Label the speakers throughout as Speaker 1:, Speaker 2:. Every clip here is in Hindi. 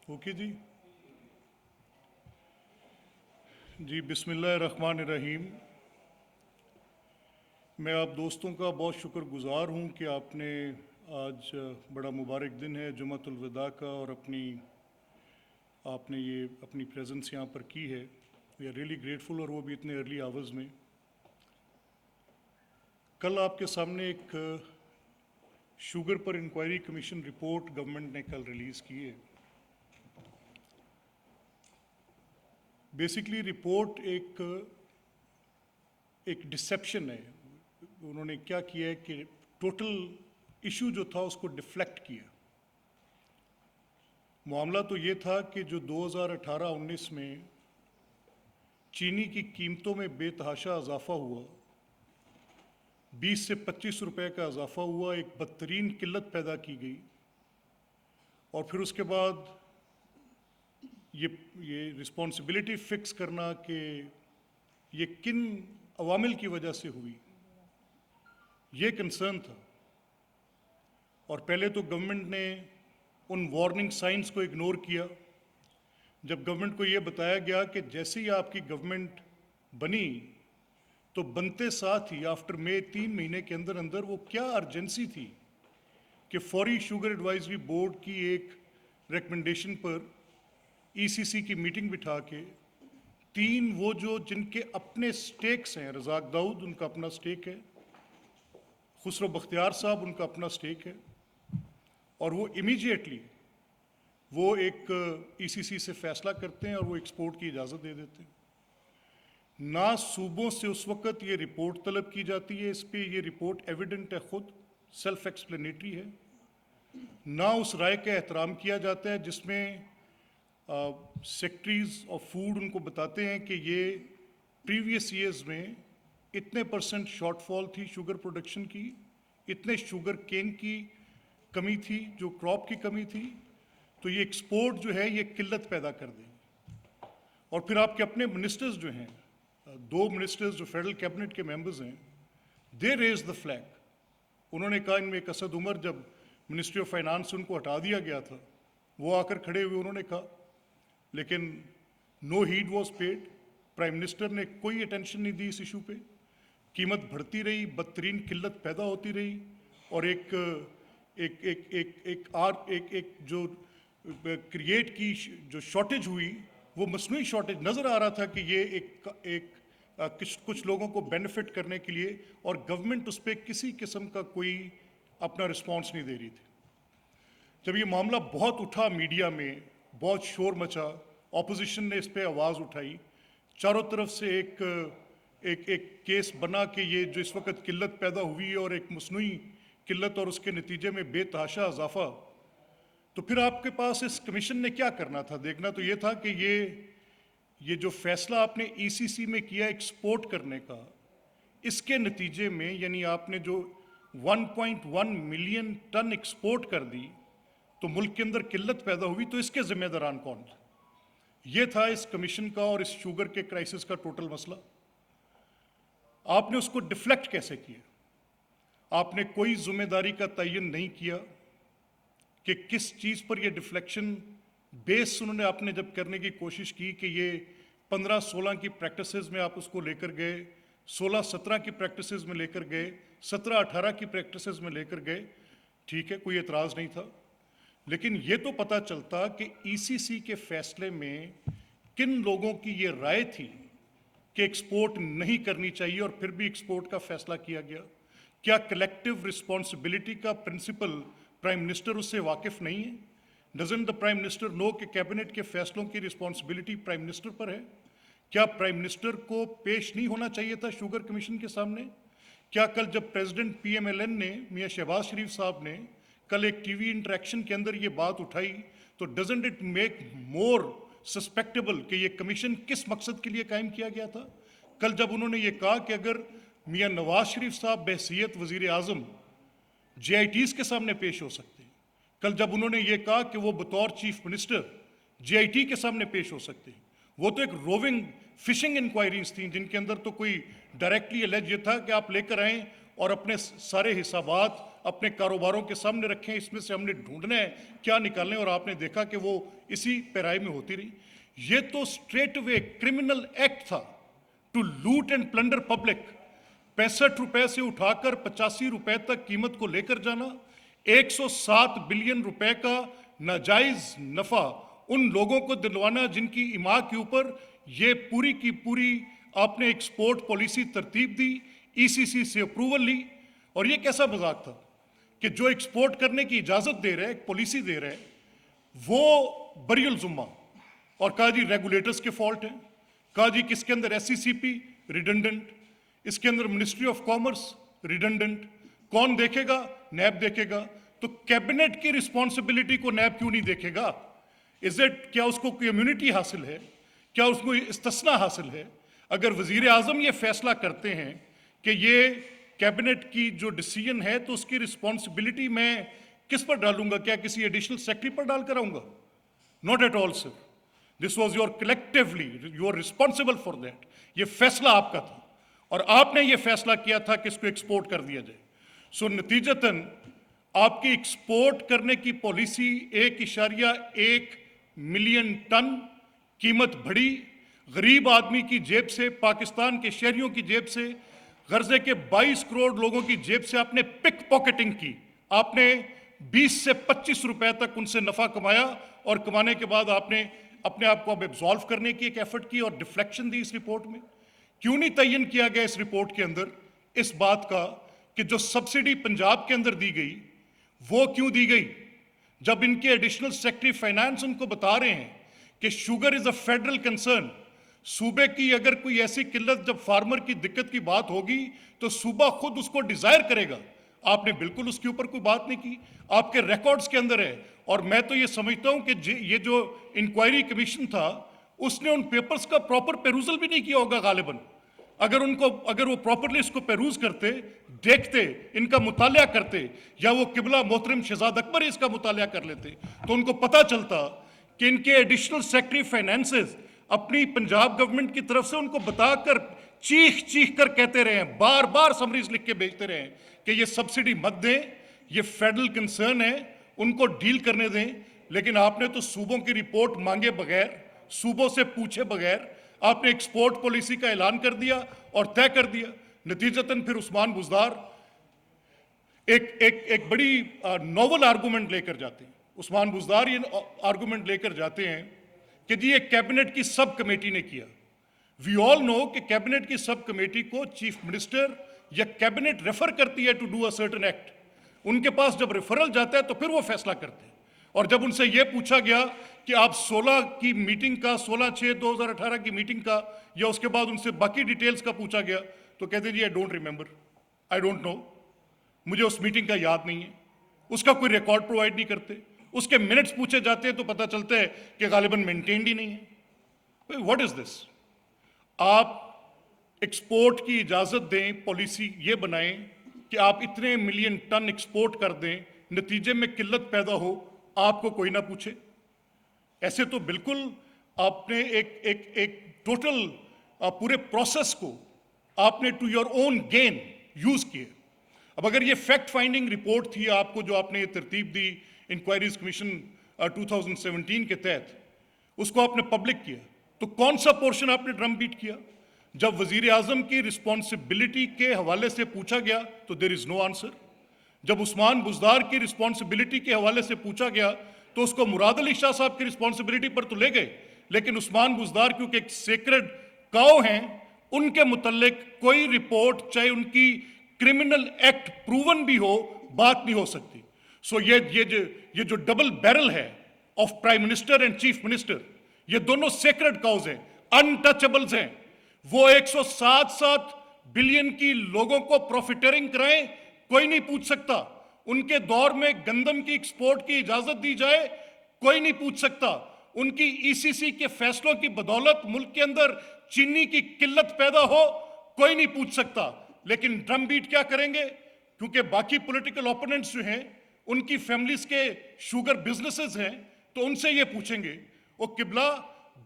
Speaker 1: ओके जी। जी, बिस्मिल्लाहिर्रहमानिर्रहीम। मैं आप दोस्तों का बहुत शुक्रगुज़ार हूँ कि आपने आज बड़ा मुबारक दिन है जुम्मतुल विदा का, और आपने ये अपनी प्रेजेंस यहाँ पर की है। वी आर रियली ग्रेटफुल, और वो भी इतने अर्ली आवर्स में। कल आपके सामने एक शुगर पर इंक्वायरी कमीशन रिपोर्ट गवर्नमेंट ने कल रिलीज़ की है। बेसिकली रिपोर्ट एक डिसेप्शन है। उन्होंने क्या किया है कि टोटल इशू जो था उसको डिफ्लेक्ट किया। मामला तो ये था कि जो 2018-19 में चीनी की कीमतों में बेतहाशा इजाफा हुआ, 20 से 25 रुपए का इजाफा हुआ, एक बदतरीन किल्लत पैदा की गई, और फिर उसके बाद ये रिस्पॉन्सिबिलिटी फिक्स करना कि ये किन अवामिल की वजह से हुई, ये कंसर्न था। और पहले तो गवर्नमेंट ने उन वार्निंग साइंस को इग्नोर किया। जब गवर्नमेंट को ये बताया गया कि जैसे ही आपकी गवर्नमेंट बनी तो बनते साथ ही आफ्टर मई 3 महीने के अंदर अंदर वो क्या अर्जेंसी थी कि फौरी शुगर एडवाइजरी बोर्ड की एक रिकमेंडेशन पर ईसीसी की मीटिंग बिठा के वो जो जिनके अपने स्टेक्स हैं, रज़ाक दाऊद उनका अपना स्टेक है, खुसरो बख्तियार साहब उनका अपना स्टेक है, और वो इमीडिएटली वो एक ईसीसी से फैसला करते हैं और वो एक्सपोर्ट की इजाज़त दे देते हैं। ना सूबों से उस वक़्त ये रिपोर्ट तलब की जाती है, इस पे ये रिपोर्ट एविडेंट है, खुद सेल्फ एक्सप्लेनेटरी है। ना उस राय का एहतराम किया जाता है जिसमें सेक्रेटरीज ऑफ फूड उनको बताते हैं कि ये प्रीवियस ईयर्स में इतने % शॉर्टफॉल थी शुगर प्रोडक्शन की, इतने शुगर केन की कमी थी, जो क्रॉप की कमी थी, तो ये एक्सपोर्ट जो है ये किल्लत पैदा कर देगी। और फिर आपके अपने मिनिस्टर्स जो हैं, 2 मिनिस्टर्स जो फेडरल कैबिनेट के मेंबर्स हैं, दे रेज द फ्लैग। उन्होंने कहा, इनमें एक असद उमर, जब मिनिस्ट्री ऑफ फाइनेंस उनको हटा दिया गया था, वो आकर खड़े हुए उन्होंने कहा, लेकिन no heed was paid. Prime minister ने कोई अटेंशन नहीं दी इस इशू पे। कीमत बढ़ती रही, बदतरीन किल्लत पैदा होती रही, और एक जो क्रिएट की जो शॉर्टेज हुई वो मसनूई शॉर्टेज नज़र आ रहा था कि ये कुछ लोगों को बेनिफिट करने के लिए, और गवर्नमेंट उस पर किसी किस्म का कोई अपना रिस्पॉन्स नहीं दे रही थी। जब ये मामला बहुत उठा, मीडिया में बहुत शोर मचा, ऑपोजिशन ने इस पर आवाज़ उठाई, चारों तरफ से एक केस बना कि ये जो इस वक्त किल्लत पैदा हुई और एक मसनूई किल्लत और उसके नतीजे में बेतहाशा इजाफा, तो फिर आपके पास इस कमीशन ने क्या करना था? देखना तो ये था कि ये जो फैसला आपने ईसीसी में किया एक्सपोर्ट करने का, इसके नतीजे में यानी आपने जो 1.1 मिलियन टन एक्सपोर्ट कर दी तो मुल्क के अंदर किल्लत पैदा हुई, तो इसके जिम्मेदारान कौन थे? ये था इस कमीशन का और इस शुगर के क्राइसिस का टोटल मसला। आपने उसको डिफ्लेक्ट कैसे किया? आपने कोई जिम्मेदारी का तयन नहीं किया कि किस चीज़ पर यह डिफ्लेक्शन बेस उन्होंने आपने जब करने की कोशिश की कि ये 15-16 की प्रैक्टिसेस में आप उसको लेकर गए, 16-17 की प्रैक्टिसेस में लेकर गए, 17-18 की प्रैक्टिसेस में लेकर गए, ठीक है, कोई एतराज़ नहीं था। लेकिन ये तो पता चलता कि ईसीसी के फैसले में किन लोगों की ये राय थी कि एक्सपोर्ट नहीं करनी चाहिए, और फिर भी एक्सपोर्ट का फैसला किया गया। क्या कलेक्टिव रिस्पॉन्सिबिलिटी का प्रिंसिपल प्राइम मिनिस्टर उससे वाकिफ नहीं है? Doesn't the prime minister know कि कैबिनेट के फैसलों की रिस्पॉन्सिबिलिटी प्राइम मिनिस्टर पर है? क्या प्राइम मिनिस्टर को पेश नहीं होना चाहिए था शुगर कमीशन के सामने? क्या कल जब प्रेसिडेंट PMLN ने, मियाँ शहबाज शरीफ साहब ने कल एक टीवी इंटरेक्शन के अंदर ये बात उठाई, तो doesn't it make more susceptible कि ये कमीशन किस मकसद के लिए कायम किया गया था? कल जब उन्होंने ये कहा कि अगर मियाँ नवाज शरीफ साहब बहसीयत वज़ीर आज़म JITs के सामने पेश हो सकते हैं, कल जब उन्होंने ये कहा कि वो बतौर चीफ मिनिस्टर JIT के सामने पेश हो सकते हैं, वो तो एक रोविंग फिशिंग इंक्वायरीज थी जिनके अंदर तो कोई डायरेक्टली एलेज ये था कि आप लेकर आएँ और अपने सारे हिसाबात अपने कारोबारों के सामने रखे, इसमें से हमने ढूंढना है क्या निकालने, और आपने देखा कि वो इसी पैराई में होती रही। ये तो स्ट्रेट वे क्रिमिनल एक्ट था, to loot and plunder public. 65 रुपए से उठाकर 85 रुपए तक कीमत को लेकर जाना, 107 बिलियन रुपए का नाजायज नफा उन लोगों को दिलवाना जिनकी इमां के ऊपर ये पूरी की पूरी आपने एक्सपोर्ट पॉलिसी तरतीब दी, ईसीसी से अप्रूवल ली। और ये कैसा मजाक था कि जो एक्सपोर्ट करने की इजाजत दे रहे हैं, एक पॉलिसी दे रहे हैं, वो बरियल जुम्मा, और कहा जी रेगुलेटर्स के फॉल्ट हैं, कहा जी किसके अंदर एससीसीपी रिडंडेंट, इसके अंदर मिनिस्ट्री ऑफ कॉमर्स रिडंडेंट, कौन देखेगा? नैब देखेगा। तो कैबिनेट की रिस्पॉन्सिबिलिटी को नैब क्यों नहीं देखेगा? इज इट, क्या उसको कोई इम्यूनिटी हासिल है? क्या उसको इस्तिस्ना हासिल है? अगर वजीर आजम ये फैसला करते हैं कि ये कैबिनेट की जो डिसीजन है, तो उसकी रिस्पॉन्सिबिलिटी मैं किस पर डालूंगा? क्या किसी एडिशनल सेक्रेटरी पर डाल कर आऊंगा? Not at all sir, this was your collectively, you are responsible for that. ये फैसला आपका था और आपने ये फैसला किया था कि इसको एक्सपोर्ट कर दिया जाए। सो नतीजतन आपकी एक्सपोर्ट करने की पॉलिसी 1.1 मिलियन टन कीमत बढ़ी, गरीब आदमी की जेब से, पाकिस्तान के शहरियों की जेब से, गर्जे के 22 करोड़ लोगों की जेब से आपने पिक पॉकेटिंग की। आपने 20 से 25 रुपए तक उनसे नफा कमाया, और कमाने के बाद आपने अपने आप को अब एब्जॉल्व करने की एक एफर्ट की और डिफ्लेक्शन दी इस रिपोर्ट में। क्यों नहीं तयन किया गया इस रिपोर्ट के अंदर इस बात का कि जो सब्सिडी पंजाब के अंदर दी गई वो क्यों दी गई, जब इनके एडिशनल सेक्रेटरी फाइनेंस उनको बता रहे हैं कि sugar is a federal concern. सूबे की अगर कोई ऐसी किल्लत, जब फार्मर की दिक्कत की बात होगी तो सूबा खुद उसको डिजायर करेगा। आपने बिल्कुल उसके ऊपर कोई बात नहीं की, आपके रिकॉर्ड्स के अंदर है। और मैं तो ये समझता हूं कि ये जो इंक्वायरी कमीशन था, उसने उन पेपर्स का प्रॉपर पेरूजल भी नहीं किया होगा गालिबन। अगर वो प्रॉपरली इसको पेरूज करते, देखते, इनका मुतालिया करते, या वो किबला मोहतरम शहजाद अकबर इसका मुतालिया कर लेते, तो उनको पता चलता कि इनके एडिशनल सेक्रेटरी फाइनेंसेस अपनी पंजाब गवर्नमेंट की तरफ से उनको बताकर चीख चीख कर कहते रहे हैं, बार बार समरीज लिख के भेजते रहे हैं कि ये सब्सिडी मत दें, ये फेडरल कंसर्न है, उनको डील करने दें। लेकिन आपने तो सूबों की रिपोर्ट मांगे बगैर, सूबों से पूछे बगैर आपने एक्सपोर्ट पॉलिसी का ऐलान कर दिया और तय कर दिया। नतीजतन फिर उस्मान बुज़दार एक बड़ी नोवल आर्गूमेंट लेकर जाते हैं। उस्मान बुज़दार ये आर्गूमेंट लेकर जाते हैं कि जी ये कैबिनेट की सब कमेटी ने किया। वी ऑल नो कि कैबिनेट की सब कमेटी को चीफ मिनिस्टर या कैबिनेट रेफर करती है to do a certain act. उनके पास जब रेफरल जाता है तो फिर वो फैसला करते हैं। और जब उनसे ये पूछा गया कि आप 16 की मीटिंग का, 16/6/2018 की मीटिंग का, या उसके बाद उनसे बाकी डिटेल्स का पूछा गया, तो कहते जी I don't remember, I don't know, मुझे उस मीटिंग का याद नहीं है। उसका कोई रिकॉर्ड प्रोवाइड नहीं करते। उसके मिनट्स पूछे जाते हैं तो पता चलता है कि गालिबन मेंटेन्ड ही नहीं है। What is this? आप एक्सपोर्ट की इजाजत दें, पॉलिसी ये बनाएं कि आप इतने मिलियन टन एक्सपोर्ट कर दें, नतीजे में किल्लत पैदा हो, आपको कोई ना पूछे। ऐसे तो बिल्कुल आपने एक टोटल पूरे प्रोसेस को आपने to your own gain use किए। अब अगर ये फैक्ट फाइंडिंग रिपोर्ट थी आपको, जो आपने ये तरतीब दी इंक्वायरीज कमीशन 2017 के तहत, उसको आपने पब्लिक किया, तो कौन सा पोर्शन आपने ड्रम बीट किया? जब वजीर आजम की रिस्पॉन्सिबिलिटी के हवाले से पूछा गया तो देयर इज नो आंसर। जब उस्मान बुज़दार की रिस्पॉन्सिबिलिटी के हवाले से पूछा गया तो उसको मुराद अली शाह साहब की रिस्पॉन्सिबिलिटी पर तो ले गए, लेकिन उस्मान बुज़दार क्योंकि एक सेक्रेड काउ हैं, उनके मुतल्लिक कोई रिपोर्ट, चाहे उनकी क्रिमिनल एक्ट प्रूवन भी हो, बात नहीं हो सकती। सो ये जो डबल बैरल है of prime minister and chief minister, ये दोनों सेक्रेड काउज हैं, अनटचेबल्स हैं। वो 107 बिलियन की लोगों को प्रॉफिटरिंग कराएं, कोई नहीं पूछ सकता। उनके दौर में गंदम की एक्सपोर्ट की इजाजत दी जाए, कोई नहीं पूछ सकता। उनकी ईसीसी के फैसलों की बदौलत मुल्क के अंदर चीनी की किल्लत पैदा हो, कोई नहीं पूछ सकता। लेकिन ड्रम बीट क्या करेंगे? क्योंकि बाकी पॉलिटिकल ओपोनेंट्स जो हैं, उनकी फैमिलीज के शुगर बिजनेसेस हैं, तो उनसे ये पूछेंगे, वो किबला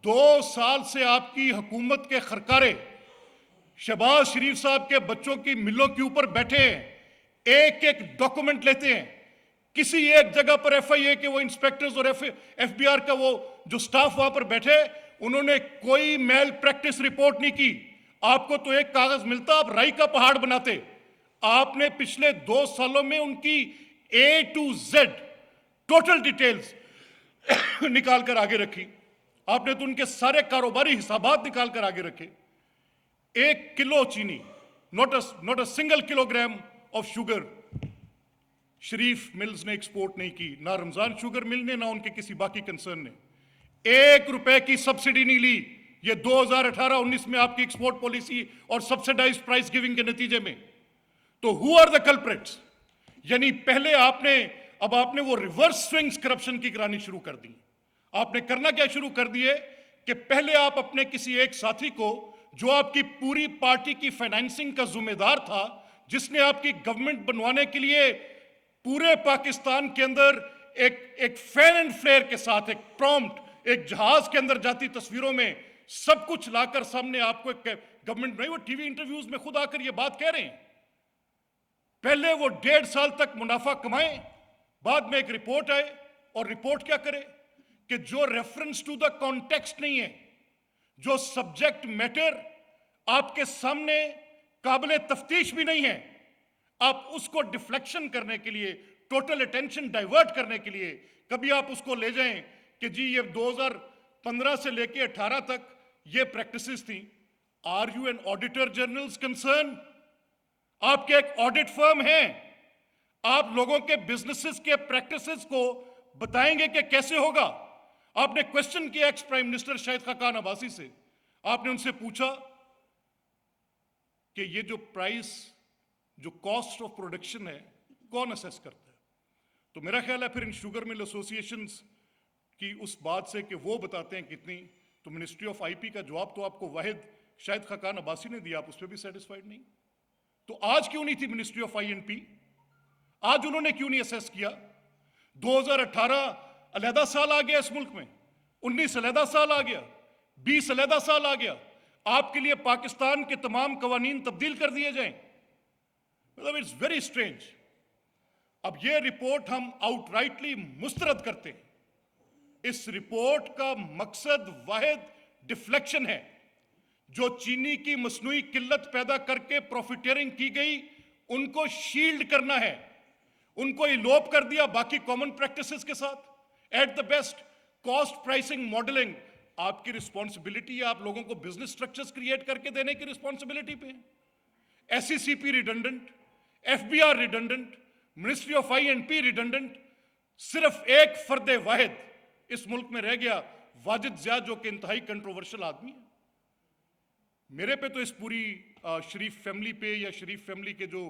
Speaker 1: 2 साल से आपकी हुकूमत के खरकारे शहबाज शरीफ साहब के बच्चों की मिलों के ऊपर बैठे हैं, एक एक डॉक्यूमेंट लेते हैं। किसी एक जगह पर एफआईए के वो इंस्पेक्टर्स और एफबीआर का वो जो स्टाफ वहां पर बैठे, उन्होंने कोई मेल प्रैक्टिस रिपोर्ट नहीं की। आपको तो एक कागज मिलता, आप राई का पहाड़ बनाते। आपने पिछले 2 सालों में उनकी A to Z total details निकाल कर आगे रखी। आपने तो उनके सारे कारोबारी हिसाबात निकाल कर आगे रखे। 1 किलो चीनी, not a single kilogram of sugar Sharif mills ने एक्सपोर्ट नहीं की, ना रमजान शुगर मिल ने, ना उनके किसी बाकी कंसर्न ने। 1 रुपए की सब्सिडी नहीं ली। ये 2018-19 में आपकी एक्सपोर्ट पॉलिसी और सब्सिडाइज प्राइस गिविंग के नतीजे में। तो हु आर द कल्प्रिट्स? यानी पहले अब आपने वो रिवर्स स्विंग्स करप्शन की करानी शुरू कर दी। आपने करना क्या शुरू कर दिए कि पहले आप अपने किसी एक साथी को, जो आपकी पूरी पार्टी की फाइनेंसिंग का जिम्मेदार था, जिसने आपकी गवर्नमेंट बनवाने के लिए पूरे पाकिस्तान के अंदर एक फैन एंड फ्लेयर के साथ, एक प्रॉम्प्ट, एक जहाज के अंदर जाती तस्वीरों में सब कुछ लाकर सामने आपको एक गवर्नमेंट बनाई। वो टीवी इंटरव्यूज में खुद आकर ये बात कह रहे हैं। पहले वो 1.5 साल तक मुनाफा कमाए, बाद में एक रिपोर्ट आए, और रिपोर्ट क्या करे कि जो रेफरेंस टू द कॉन्टेक्स्ट नहीं है, जो सब्जेक्ट मैटर आपके सामने काबिले तफ्तीश भी नहीं है, आप उसको डिफ्लेक्शन करने के लिए, टोटल अटेंशन डाइवर्ट करने के लिए कभी आप उसको ले जाएं कि जी ये 2015 से लेके 18 तक ये प्रैक्टिसेस थी। Are you an auditor general's concern? आपके एक ऑडिट फर्म है, आप लोगों के बिजनेसेस के प्रैक्टिसेस को बताएंगे कि कैसे होगा? आपने क्वेश्चन किया ex prime minister Shahid Khaqan Abbasi से, आपने उनसे पूछा कि ये जो प्राइस, जो कॉस्ट ऑफ प्रोडक्शन है, कौन असेस करता है? तो मेरा ख्याल है फिर इन शुगर मिल एसोसिएशंस की उस बात से कि वो बताते हैं कितनी, तो मिनिस्ट्री ऑफ आईपी का जवाब तो आपको वाहिद शाहिद खाकान अब्बासी ने दिया, आप उस पर भी सेटिस्फाइड नहीं। तो आज क्यों नहीं थी मिनिस्ट्री ऑफ आईएनपी? आज उन्होंने क्यों नहीं असेस किया? 2018 अलहदा साल आ गया इस मुल्क में, 19 अलहदा साल आ गया, 20 अलहदा साल आ गया। आपके लिए पाकिस्तान के तमाम कवानीन तब्दील कर दिए जाएं। मतलब इट्स वेरी स्ट्रेंज। अब ये रिपोर्ट हम आउटराइटली मुस्तरद करते हैं। इस रिपोर्ट का मकसद वाहिद डिफ्लेक्शन है। जो चीनी की मसनूई किल्लत पैदा करके प्रॉफिटियरिंग की गई, उनको शील्ड करना है, उनको इलोप कर दिया बाकी कॉमन प्रैक्टिसेस के साथ। At the best cost pricing modelling आपकी रिस्पॉन्सिबिलिटी है, आप लोगों को बिजनेस स्ट्रक्चर्स क्रिएट करके देने की रिस्पॉन्सिबिलिटी पे है। SECP redundant, FBR redundant, ministry of INP redundant. सिर्फ एक फर्द वाहिद इस मुल्क में रह गया, वाजिद ज़िया, जो कि इंतहाई कंट्रोवर्शियल आदमी है। मेरे पे तो इस पूरी शरीफ फैमिली पे, या शरीफ फैमिली के जो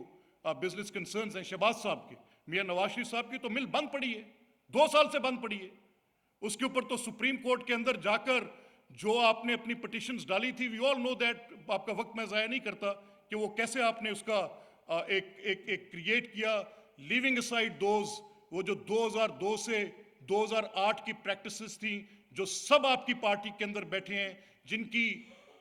Speaker 1: बिजनेस कंसर्न्स हैं शहबाज साहब के, मियां नवाज शरीफ साहब की तो मिल बंद पड़ी है, 2 साल से बंद पड़ी है। उसके ऊपर तो सुप्रीम कोर्ट के अंदर जाकर जो आपने अपनी पिटिशंस डाली थी, वी ऑल नो दैट, आपका वक्त मैं ज़ाया नहीं करता कि वो कैसे आपने उसका एक क्रिएट किया, लीविंग असाइड दोज, वो जो 2002 से 2008 की प्रैक्टिसेस थी, जो सब आपकी पार्टी के अंदर बैठे हैं, जिनकी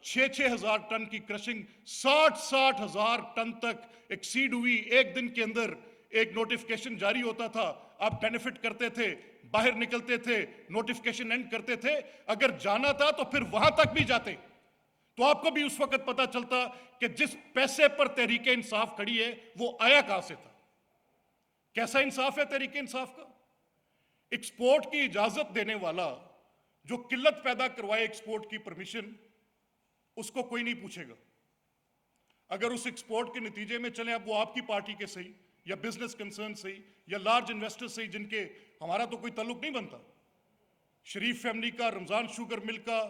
Speaker 1: 6-6 हज़ार टन की क्रशिंग 60-60 हज़ार टन तक एक्सीड हुई। एक दिन के अंदर एक नोटिफिकेशन जारी होता था, आप बेनिफिट करते थे, बाहर निकलते थे, नोटिफिकेशन एंड करते थे। अगर जाना था तो फिर वहां तक भी जाते, तो आपको भी उस वक्त पता चलता कि जिस पैसे पर तहरीक इंसाफ खड़ी है वो आया कहां से था। कैसा इंसाफ है तहरीक इंसाफ का? एक्सपोर्ट की इजाजत देने वाला जो किल्लत पैदा करवाए एक्सपोर्ट की परमिशन, उसको कोई नहीं पूछेगा। अगर उस एक्सपोर्ट के नतीजे में चले, अब वो आपकी पार्टी के सही, या बिजनेस कंसर्न सही, या लार्ज इन्वेस्टर्स सही, जिनके हमारा तो कोई ताल्लुक नहीं बनता, शरीफ फैमिली का, रमजान शुगर मिल का,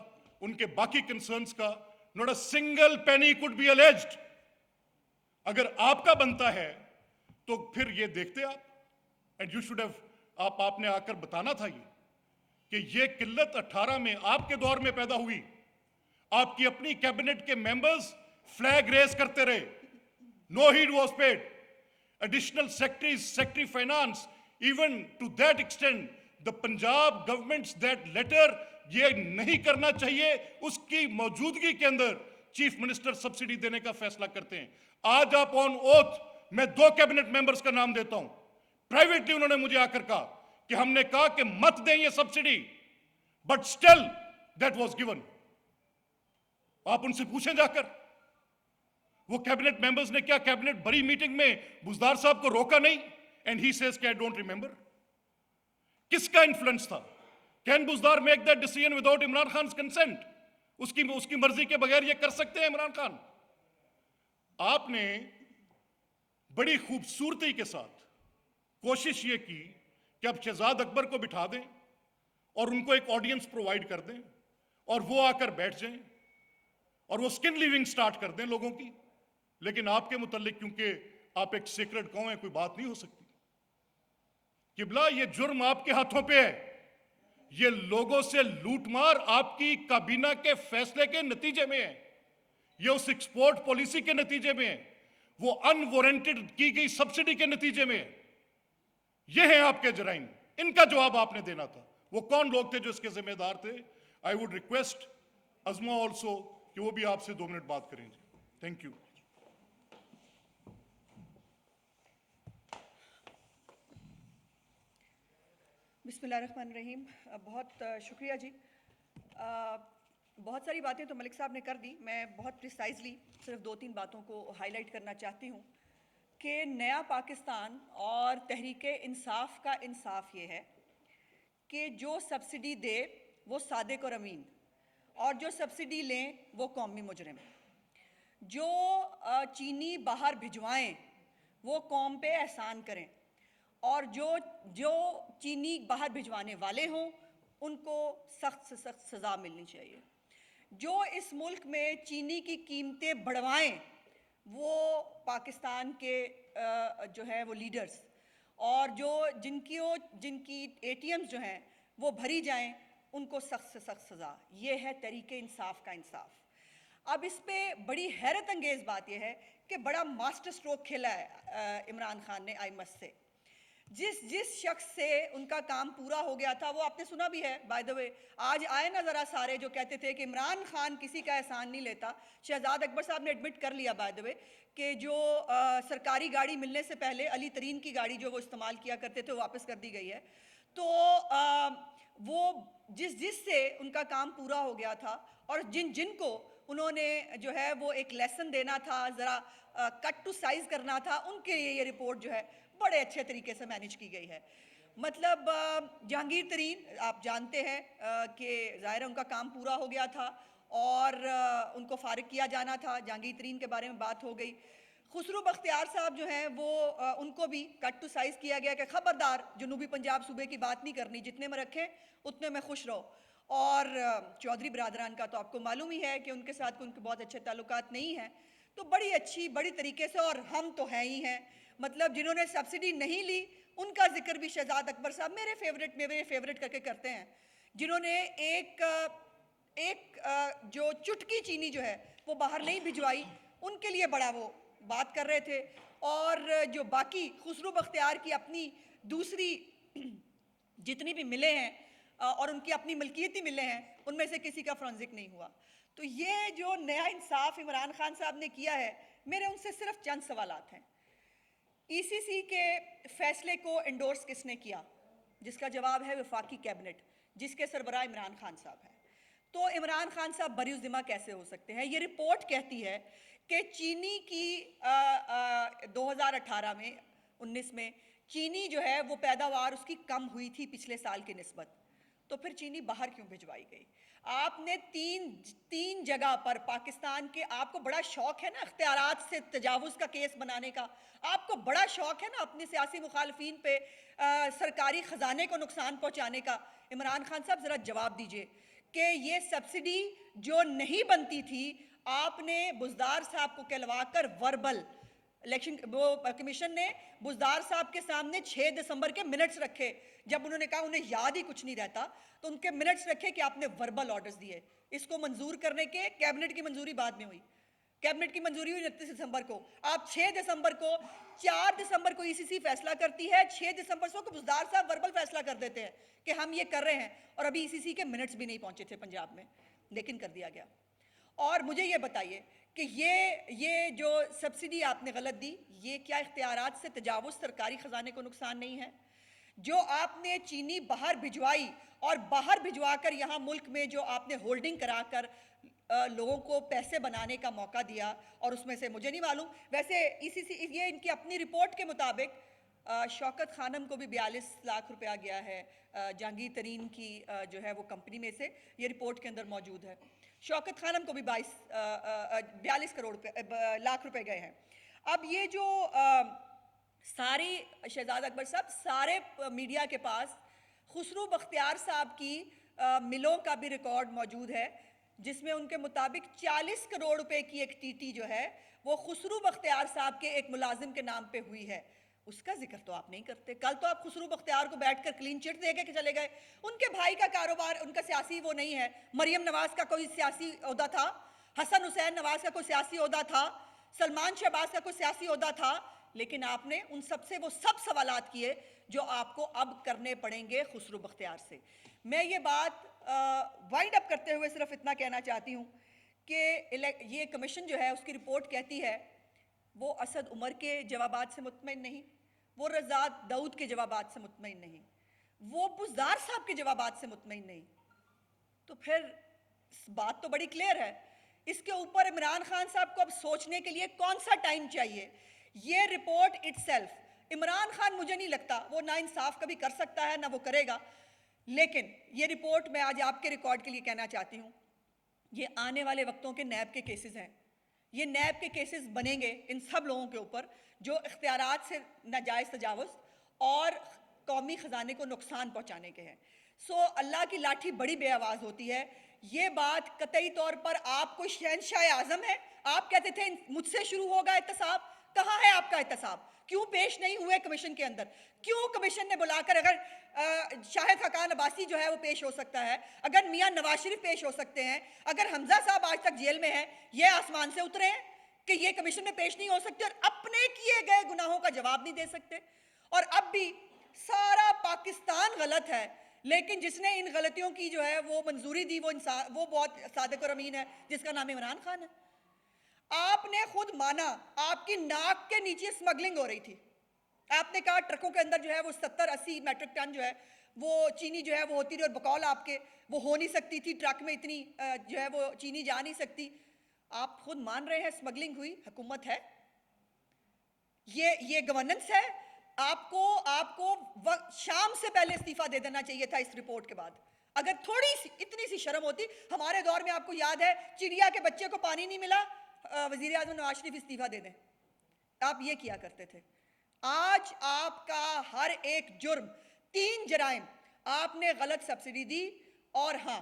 Speaker 1: उनके बाकी कंसर्न्स का, not a single penny could be alleged. अगर आपका बनता है तो फिर ये देखते आप, एंड यू शुड हैव, आपने आकर बताना था ये कि ये किल्लत 18 में आपके दौर में पैदा हुई। आपकी अपनी कैबिनेट के मेंबर्स फ्लैग रेस करते रहे, no heed was paid. Additional secretary finance, even to that extend the Punjab government's that letter, ये नहीं करना चाहिए, उसकी मौजूदगी के अंदर चीफ मिनिस्टर सब्सिडी देने का फैसला करते हैं। आज आप ऑन ओथ मैं 2 कैबिनेट मेंबर्स का नाम देता हूं। प्राइवेटली उन्होंने मुझे आकर कहा कि हमने कहा कि मत दें ये subsidy, but still that was given. आप उनसे पूछें जाकर, वो कैबिनेट मेंबर्स ने क्या कैबिनेट बड़ी मीटिंग में बुजदार साहब को रोका नहीं? एंड ही सेज कि आई डोंट रिमेंबर। किसका इन्फ्लुएंस था? Can Buzdar make that decision without Imran Khan consent? उसकी मर्जी के बगैर ये कर सकते हैं इमरान खान? आपने बड़ी खूबसूरती के साथ कोशिश ये की कि अब शहजाद अकबर को बिठा दें और उनको एक ऑडियंस प्रोवाइड कर दें और वो आकर बैठ जाएं और वो स्किन लीविंग स्टार्ट कर दें लोगों की। लेकिन आपके मुतालिक, क्योंकि आप एक सीक्रेट कौन है, कोई बात नहीं हो सकती। किबला, ये जुर्म आपके हाथों पे है। ये लोगों से लूटमार आपकी काबीना के फैसले के नतीजे में है। ये उस एक्सपोर्ट पॉलिसी के नतीजे में है। वो अनवारंटेड की गई सब्सिडी के नतीजे में है। ये हैं आपके जराइम। इनका जवाब आपने देना था। वो कौन लोग थे जो इसके जिम्मेदार थे? I would request Ajma also कि वो भी आपसे 2 मिनट बात करेंगे। Thank you.
Speaker 2: बिस्मिल्लाहिर्रहमानिर्रहीम। बहुत शुक्रिया जी। बहुत सारी बातें तो मलिक साहब ने कर दी। मैं बहुत प्रिसाइजली सिर्फ 2-3 बातों को हाईलाइट करना चाहती हूँ कि नया पाकिस्तान और तहरीक इंसाफ का इंसाफ ये है कि जो सब्सिडी दे वो सादिक और अमीन, और जो सब्सिडी लें वो कौमी मुजरिम। जो चीनी बाहर भिजवाएं वो कौम पे एहसान करें, और जो चीनी बाहर भिजवाने वाले हों उनको सख्त से सख्त सज़ा मिलनी चाहिए। जो इस मुल्क में चीनी की कीमतें बढ़वाएं वो पाकिस्तान के जो है वो लीडर्स, और जिनकी ATMs जो हैं वो भरी जाएं उनको सख्त से सख्त सज़ा। ये है तरीके इंसाफ का इंसाफ। अब इस पे बड़ी हैरत अंगेज़ बात यह है कि बड़ा मास्टर स्ट्रोक खेला है इमरान खान ने आईमस से। जिस शख्स से उनका काम पूरा हो गया था, वो आपने सुना भी है बाय द वे। आज आए ना ज़रा सारे जो कहते थे कि इमरान खान किसी का एहसान नहीं लेता। शहजाद अकबर साहब ने एडमिट कर लिया बाय द वे कि जो सरकारी गाड़ी मिलने से पहले अली तरीन की गाड़ी जो वो इस्तेमाल किया करते थे वो वापस कर दी गई है। तो वो जिस से उनका काम पूरा हो गया था और जिनको उन्होंने जो है वो एक लेसन देना था, ज़रा कट टू साइज़ करना था, उनके लिए ये रिपोर्ट जो है बड़े अच्छे तरीके से मैनेज की गई है। मतलब जहांगीर तरीन आप जानते हैं कि ज़ाहिर है उनका काम पूरा हो गया था और उनको फारिग किया जाना था। जहांगीर तरीन के बारे में बात हो गई। खुसरो बख्तियार साहब जो हैं वो उनको भी कट टू साइज़ किया गया कि खबरदार जनूबी पंजाब सूबे की बात नहीं करनी, जितने में रखें उतने में खुश रहो। और चौधरी बरादरान का तो आपको मालूम ही है कि उनके साथ उनके बहुत अच्छे ताल्लुकात नहीं हैं। तो बड़ी तरीके से, और हम तो हैं ही हैं, मतलब जिन्होंने सब्सिडी नहीं ली उनका जिक्र भी शहजाद अकबर साहब मेरे फेवरेट करके करते हैं, जिन्होंने एक जो चुटकी चीनी जो है वो बाहर नहीं भिजवाई, उनके लिए बड़ा वो बात कर रहे थे। और जो बाकी खुसरो बख्तियार की अपनी दूसरी जितनी भी मिले हैं और उनकी अपनी मलकियती मिले हैं, उनमें से किसी का फॉरेंसिक नहीं हुआ। तो ये जो नया इंसाफ इमरान खान साहब ने किया है, मेरे उनसे सिर्फ चंद सवालात हैं। ECC के फैसले को एंडोर्स किसने किया? जिसका जवाब है वफाकी कैबिनेट, जिसके सरबराह इमरान खान साहब हैं। तो इमरान खान साहब बरीउज़्ज़िमा कैसे हो सकते हैं? ये रिपोर्ट कहती है कि चीनी की 2018 में 19 में चीनी जो है वो पैदावार उसकी कम हुई थी पिछले साल की निस्बत। तो फिर चीनी बाहर क्यों भिजवाई गई? आपने तीन जगह पर पाकिस्तान के, आपको बड़ा शौक है ना अख्तियारात से तजावुज़ का केस बनाने का, आपको बड़ा शौक है ना अपने सियासी मुखालफिन पे सरकारी ख़जाने को नुकसान पहुंचाने का। इमरान खान साहब ज़रा जवाब दीजिए कि ये सब्सिडी जो नहीं बनती थी, आपने बुजदार साहब को कहलवा कर वर्बल इलेक्शन वो कमीशन ने बुजदार साहब के सामने 6 दिसंबर के मिनट्स रखे, जब उन्होंने कहा उन्हें याद ही कुछ नहीं रहता, तो उनके मिनट्स रखे कि आपने वर्बल ऑर्डर्स दिए। इसको मंजूर करने के कैबिनेट की मंजूरी बाद में हुई। कैबिनेट की मंजूरी हुई 29 दिसंबर को। आप 6 दिसंबर को, 4 दिसंबर को ECC फैसला करती है, 6 दिसंबर को बुजदार साहब वर्बल फैसला कर देते हैं कि हम ये कर रहे हैं, और अभी ECC के मिनट्स भी नहीं पहुंचे थे पंजाब में, लेकिन कर दिया गया। और मुझे ये बताइए कि ये जो सब्सिडी आपने गलत दी, ये क्या इख्तियारात से तजावुज़ सरकारी ख़जाने को नुकसान नहीं है? जो आपने चीनी बाहर भिजवाई और बाहर भिजवा कर यहाँ मुल्क में जो आपने होल्डिंग कराकर लोगों को पैसे बनाने का मौका दिया, और उसमें से मुझे नहीं मालूम, वैसे ये इनकी अपनी रिपोर्ट के मुताबिक शौकत खानम को भी 42 लाख रुपया गया है जहांगीर तरीन की जो है वो कंपनी में से, ये रिपोर्ट के अंदर मौजूद है। शौकत खानम को भी 42 लाख रुपए गए हैं। अब ये जो सारी शहजाद अकबर साहब सारे मीडिया के पास खुसरू बख्तियार साहब की मिलों का भी रिकॉर्ड मौजूद है, जिसमें उनके मुताबिक 40 करोड़ रुपए की एक टीटी जो है वो खुसरू बख्तियार साहब के एक मुलाजिम के नाम पे हुई है। उसका जिक्र तो आप नहीं करते। कल तो आप खुसरू बख्तियार को बैठकर क्लीन चिट दे के चले गए। उनके भाई का कारोबार, उनका सियासी वो नहीं है। मरियम नवाज का कोई सियासी ओहदा था, हसन हुसैन नवाज का कोई सियासी ओहदा था, सलमान शहबाज का कोई सियासी ओहदा था, लेकिन आपने उन सबसे वो सब सवालात किए जो आपको अब करने पड़ेंगे खुसरू बख्तियार से। मैं ये बात वाइंड अप करते हुए सिर्फ इतना कहना चाहती हूँ कि ये कमीशन जो है उसकी रिपोर्ट कहती है वो असद उमर के जवाबात से मुतमईन नहीं, वो रज़ाद दाऊद के जवाबात से मुतमईन नहीं, वो बुज़दार साहब के जवाबात से मुतमईन नहीं। तो फिर बात तो बड़ी क्लियर है। इसके ऊपर इमरान खान साहब को अब सोचने के लिए कौन सा टाइम चाहिए? ये रिपोर्ट इटसेल्फ, इमरान खान मुझे नहीं लगता वो ना इंसाफ कभी कर सकता है ना वो करेगा, लेकिन ये रिपोर्ट मैं आज आपके रिकॉर्ड के लिए कहना चाहती हूँ, ये आने वाले वक्तों के नैब के केसेस हैं। ये नैब के केसेस बनेंगे इन सब लोगों के ऊपर जो इख्तियारात से नाजायज़ तजावुज़ और कौमी ख़जाने को नुकसान पहुँचाने के हैं। सो अल्लाह की लाठी बड़ी बेआवाज़ होती है। ये बात कतई तौर पर आप कोई शहंशाह आज़म है। आप कहते थे मुझसे शुरू होगा एहतसाब, कहाँ है आपका एहतसाब? क्यों पेश नहीं हुए कमीशन के अंदर? क्यों कमीशन ने बुलाकर, अगर शाहिद खकान अब्बासी जो है वो पेश हो सकता है, अगर मियां नवाज शरीफ पेश हो सकते हैं, अगर हमजा साहब आज तक जेल में हैं, ये आसमान से उतरे हैं कि ये कमीशन में पेश नहीं हो सकते और अपने किए गए गुनाहों का जवाब नहीं दे सकते? और अब भी सारा पाकिस्तान गलत है, लेकिन जिसने इन गलतियों की जो है वो मंजूरी दी वो इंसान, वो बहुत सादिक और अमीन है, जिसका नाम इमरान खान है। आपने खुद माना आपकी नाक के नीचे स्मगलिंग हो रही थी। आपने कहा ट्रकों के अंदर जो है वो 70-80 मैट्रिक टन जो है वो चीनी जो है वो होती रही, और बकौल आपके वो हो नहीं सकती थी, ट्रक में इतनी जो है वो चीनी जा नहीं सकती। आप खुद मान रहे हैं स्मगलिंग हुई, हुकूमत है, ये गवर्नेंस है। आपको शाम से पहले इस्तीफा दे देना चाहिए था इस रिपोर्ट के बाद। अगर थोड़ी सी इतनी सी शर्म होती। हमारे दौर में आपको याद है चिड़िया के बच्चे को पानी नहीं मिला, वजीर आज़म नवाज शरीफ इस्तीफा दे दें, आप ये किया करते थे। आज आपका हर एक जुर्म, 3 जराइम, आपने गलत सब्सिडी दी। और हाँ,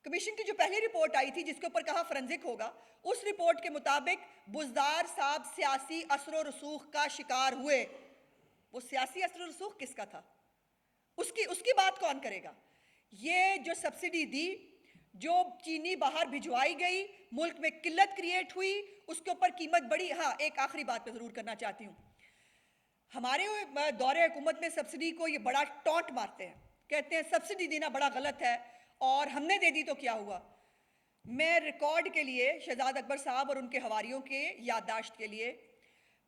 Speaker 2: कमीशन की जो पहली रिपोर्ट आई थी जिसके ऊपर कहा फॉरेंसिक होगा, उस रिपोर्ट के मुताबिक बुज़दार साहब सियासी असर और रसूख का शिकार हुए। वो सियासी असर और रसूख किसका था? उसकी बात कौन करेगा? ये जो सब्सिडी दी, जो चीनी बाहर भिजवाई गई, मुल्क में किल्लत क्रिएट हुई, उसके ऊपर कीमत बढ़ी। हाँ, एक आखिरी बात पे जरूर करना चाहती हूँ। हमारे दौरे हुकूमत में सब्सिडी को ये बड़ा टॉन्ट मारते हैं, कहते हैं सब्सिडी देना बड़ा गलत है और हमने दे दी तो क्या हुआ। मैं रिकॉर्ड के लिए शहजाद अकबर साहब और उनके हवारियों के याददाश्त के लिए,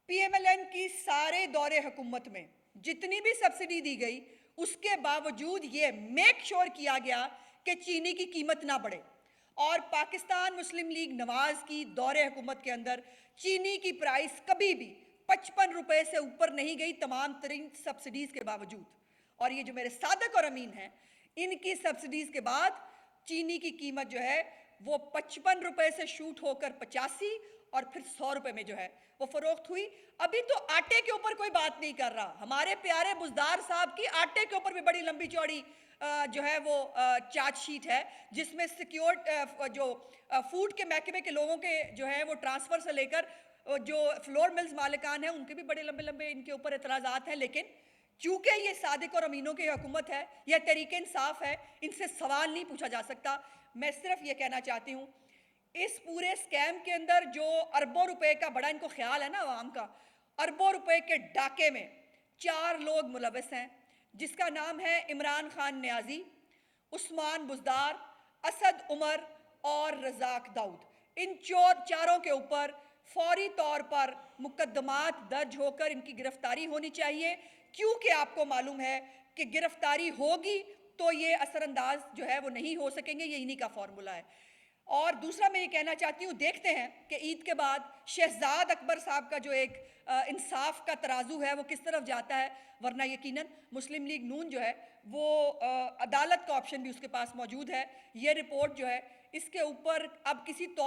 Speaker 2: PMLN की सारे दौरे हुकूमत में जितनी भी सब्सिडी दी गई, उसके बावजूद ये मेक श्योर किया गया कि चीनी की कीमत ना बढ़े। और पाकिस्तान मुस्लिम लीग नवाज की दौरे हुकूमत के अंदर चीनी की प्राइस कभी भी 55 रुपए से ऊपर नहीं गई, तमाम तरीन सब्सिडीज के बावजूद। और ये जो मेरे सादक और अमीन हैं, इनकी सब्सिडीज के बाद चीनी की कीमत जो है वो 55 रुपए से शूट होकर 85 और फिर 100 रुपए में जो है वो फरोख्त हुई। अभी तो आटे के ऊपर कोई बात नहीं कर रहा। हमारे प्यारे बुज़दार साहब की आटे के ऊपर भी बड़ी लंबी चौड़ी जो है वो चार्जशीट है, जिसमें सिक्योर जो फूड के महकमे के लोगों के जो है वो ट्रांसफ़र से लेकर जो फ्लोर मिल्स मालिकान हैं उनके भी बड़े लंबे लंबे इनके ऊपर एतराज़ात हैं। लेकिन चूंकि ये सादिक और अमीनों की हुकूमत है, यह तहरीक इंसाफ है, इनसे सवाल नहीं पूछा जा सकता। मैं सिर्फ ये कहना चाहती हूँ, इस पूरे स्कैम के अंदर जो अरबों रुपए का बड़ा इनको ख्याल है ना आवाम का, अरबों रुपए के डाके में 4 लोग मुलविस हैं, जिसका नाम है इमरान खान न्याजी, उस्मान बुज़दार, असद उमर और रज़ाक दाऊद। इन चारों के ऊपर फौरी तौर पर मुकदमात दर्ज होकर इनकी गिरफ्तारी होनी चाहिए, क्योंकि आपको मालूम है कि गिरफ्तारी होगी तो ये असरअंदाज जो है वो नहीं हो सकेंगे। ये इन्हीं का फॉर्मूला है। और दूसरा मैं ये कहना चाहती हूँ, देखते हैं कि ईद के बाद शहजाद अकबर साहब का जो एक इंसाफ का तराजू है वो किस तरफ जाता है, वरना यकीनन मुस्लिम लीग नून जो है वो अदालत का ऑप्शन भी उसके पास मौजूद है। ये रिपोर्ट जो है इसके ऊपर अब किसी तौर